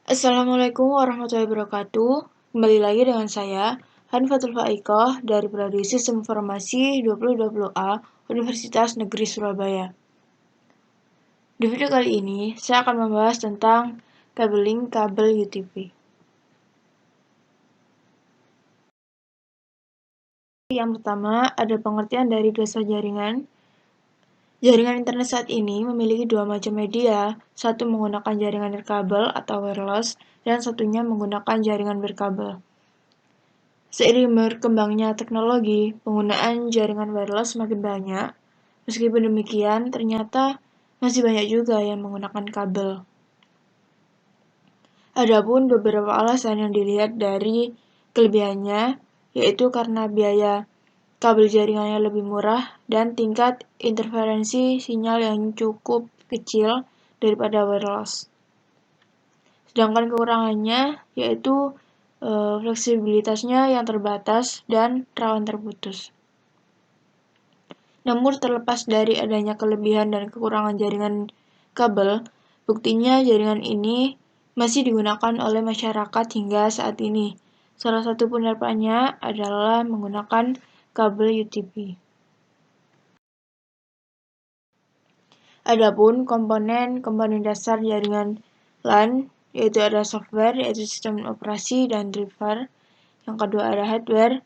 Assalamualaikum warahmatullahi wabarakatuh. Kembali lagi dengan saya, Hanfatul Faikoh dari Prodi Sistem Informasi 2020A Universitas Negeri Surabaya. Di video kali ini, saya akan membahas tentang kabeling kabel UTP. Yang pertama, ada pengertian dari dasar jaringan. Jaringan internet saat ini memiliki dua macam media, satu menggunakan jaringan nirkabel atau wireless, dan satunya menggunakan jaringan berkabel. Seiring berkembangnya teknologi, penggunaan jaringan wireless semakin banyak. Meskipun demikian, ternyata masih banyak juga yang menggunakan kabel. Adapun beberapa alasan yang dilihat dari kelebihannya, yaitu karena biaya kabel jaringannya lebih murah dan tingkat interferensi sinyal yang cukup kecil daripada wireless. Sedangkan kekurangannya yaitu fleksibilitasnya yang terbatas dan rawan terputus. Namun terlepas dari adanya kelebihan dan kekurangan jaringan kabel, buktinya jaringan ini masih digunakan oleh masyarakat hingga saat ini. Salah satu penerapannya adalah menggunakan kabel UTP. Adapun komponen dasar jaringan LAN, yaitu ada software, yaitu sistem operasi dan driver. Yang kedua ada hardware,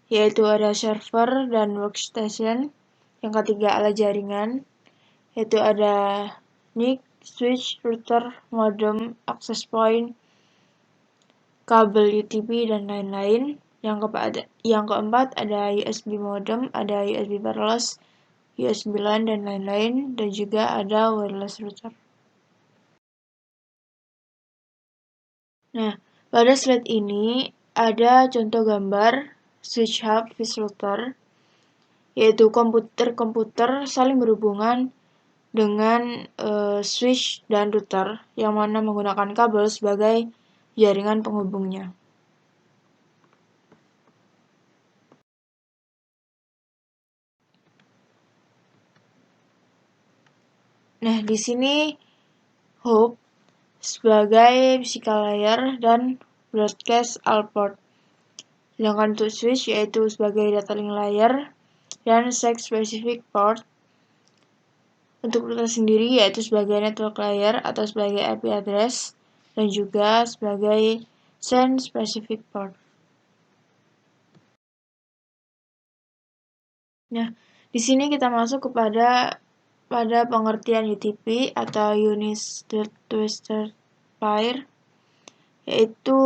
yaitu ada server dan workstation. Yang ketiga alat jaringan, yaitu ada NIC, switch, router, modem, access point, kabel UTP, dan lain-lain. Yang keempat ada USB modem, ada USB wireless, USB LAN, dan lain-lain, dan juga ada wireless router. Nah, pada slide ini ada contoh gambar switch hub with router, yaitu komputer saling berhubungan dengan switch dan router yang mana menggunakan kabel sebagai jaringan penghubungnya. Nah, di sini hub sebagai physical layer dan broadcast output. Sedangkan untuk switch yaitu sebagai data link layer dan site specific port. Untuk router sendiri yaitu sebagai network layer atau sebagai IP address dan juga sebagai send specific port. Nah, di sini kita masuk pada pengertian UTP atau Unit Twisted Pair, yaitu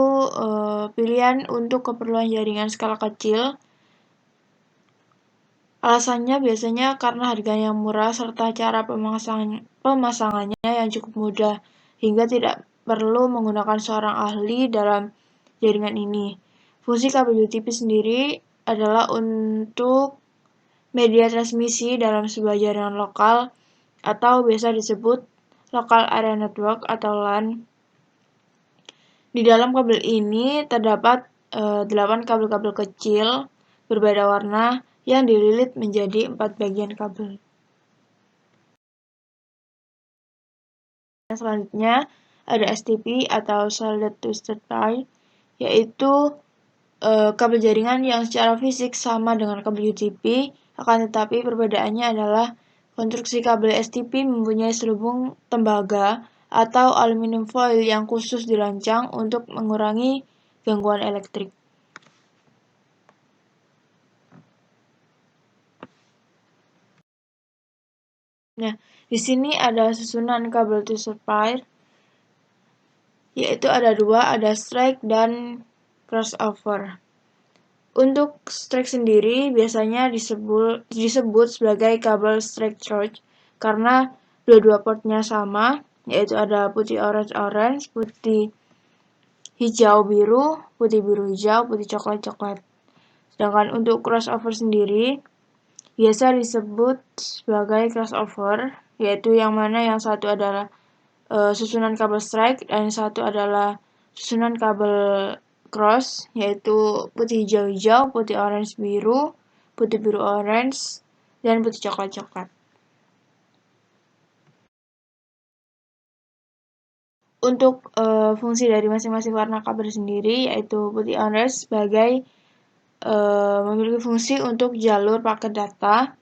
pilihan untuk keperluan jaringan skala kecil. Alasannya biasanya karena harganya yang murah serta cara pemasangannya yang cukup mudah, hingga tidak perlu menggunakan seorang ahli dalam jaringan ini. Fungsi kabel UTP sendiri adalah untuk media transmisi dalam sebuah jaringan lokal atau biasa disebut Local Area Network atau LAN. Di dalam kabel ini terdapat 8 kabel-kabel kecil berbeda warna yang dililit menjadi 4 bagian kabel. Selanjutnya ada STP atau Shielded Twisted Pair, yaitu kabel jaringan yang secara fisik sama dengan kabel UTP, akan tetapi perbedaannya adalah konstruksi kabel STP mempunyai selubung tembaga atau aluminium foil yang khusus dirancang untuk mengurangi gangguan elektrik. Nah, di sini ada susunan kabel twisted pair, yaitu ada dua, ada strike dan crossover. Untuk strike sendiri biasanya disebut sebagai kabel strike charge karena dua-dua portnya sama, yaitu ada putih orange, putih hijau biru, putih biru hijau, putih coklat. Sedangkan untuk crossover sendiri biasa disebut sebagai crossover, yaitu yang mana yang satu adalah susunan kabel strike dan yang satu adalah susunan kabel cross, yaitu putih hijau-hijau, putih orange biru, putih biru orange, dan putih coklat. untuk fungsi dari masing-masing warna kabel sendiri, yaitu putih orange sebagai memiliki fungsi untuk jalur paket data.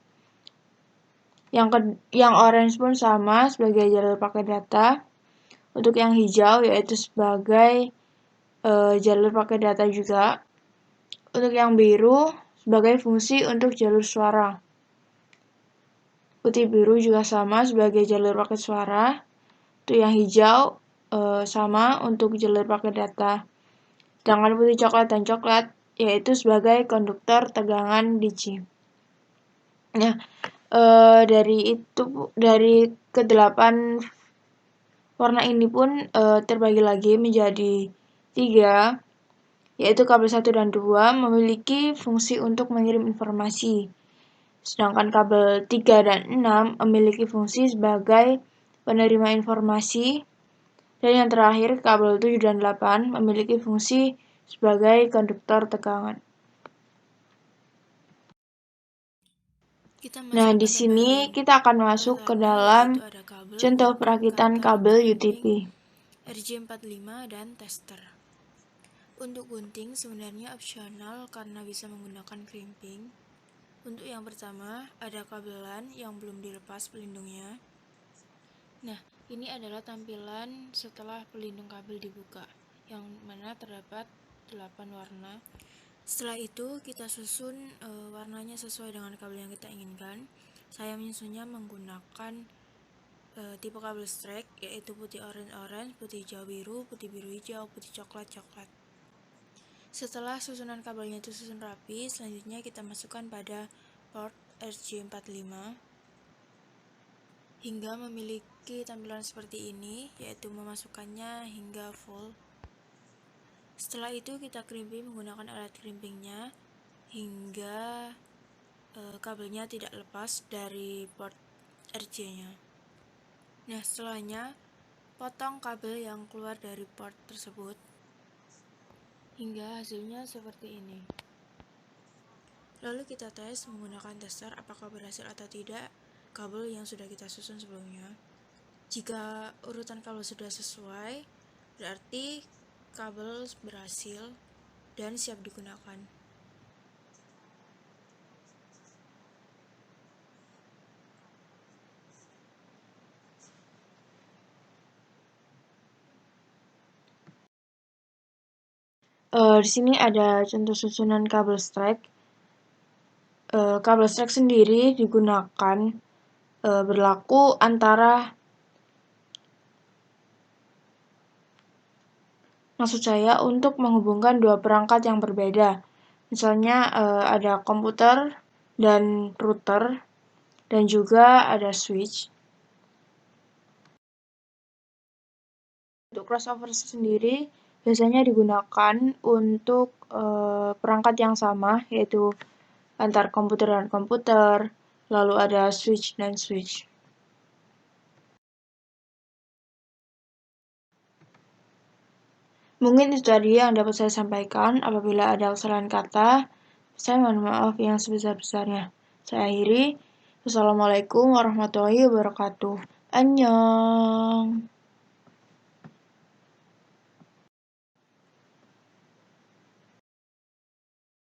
Yang orange pun sama sebagai jalur paket data. Untuk yang hijau yaitu sebagai jalur paket data juga. Untuk yang biru sebagai fungsi untuk jalur suara. Putih biru juga sama sebagai jalur paket suara. Untuk yang hijau sama untuk jalur paket data. Sedangkan putih coklat dan coklat yaitu sebagai konduktor tegangan DC. Nah, dari kedelapan warna ini pun terbagi lagi menjadi 3, yaitu kabel 1 dan 2 memiliki fungsi untuk mengirim informasi. Sedangkan kabel 3 dan 6 memiliki fungsi sebagai penerima informasi. Dan yang terakhir, kabel 7 dan 8 memiliki fungsi sebagai konduktor tegangan. Nah, di sini kita akan masuk ke dalam contoh perakitan kabel UTP. RJ45 dan tester. Untuk gunting sebenarnya opsional karena bisa menggunakan crimping. Untuk yang pertama, ada kabelan yang belum dilepas pelindungnya. Nah, ini adalah tampilan setelah pelindung kabel dibuka, yang mana terdapat 8 warna. Setelah itu, kita susun warnanya sesuai dengan kabel yang kita inginkan. Saya menyusunnya menggunakan tipe kabel strike, yaitu putih orange-orange, putih hijau biru, putih biru hijau, putih coklat-coklat. Setelah susunan kabelnya itu susun rapi, selanjutnya kita masukkan pada port RJ45 hingga memiliki tampilan seperti ini, yaitu memasukkannya hingga full. Setelah itu kita crimping menggunakan alat crimpingnya hingga kabelnya tidak lepas dari port RJ-nya. Nah, setelahnya potong kabel yang keluar dari port tersebut hingga hasilnya seperti ini. Lalu kita tes menggunakan tester apakah berhasil atau tidak kabel yang sudah kita susun sebelumnya. Jika urutan kabel sudah sesuai, berarti kabel berhasil dan siap digunakan. Di sini ada contoh susunan kabel strike. Kabel strike sendiri digunakan berlaku antara, maksud saya untuk menghubungkan dua perangkat yang berbeda. Misalnya ada komputer dan router dan juga ada switch. Untuk crossover sendiri biasanya digunakan untuk perangkat yang sama, yaitu antar komputer dan komputer, lalu ada switch dan switch. Mungkin itu tadi yang dapat saya sampaikan. Apabila ada kesalahan kata, saya mohon maaf yang sebesar-besarnya. Saya akhiri. Wassalamualaikum warahmatullahi wabarakatuh. Annyeong.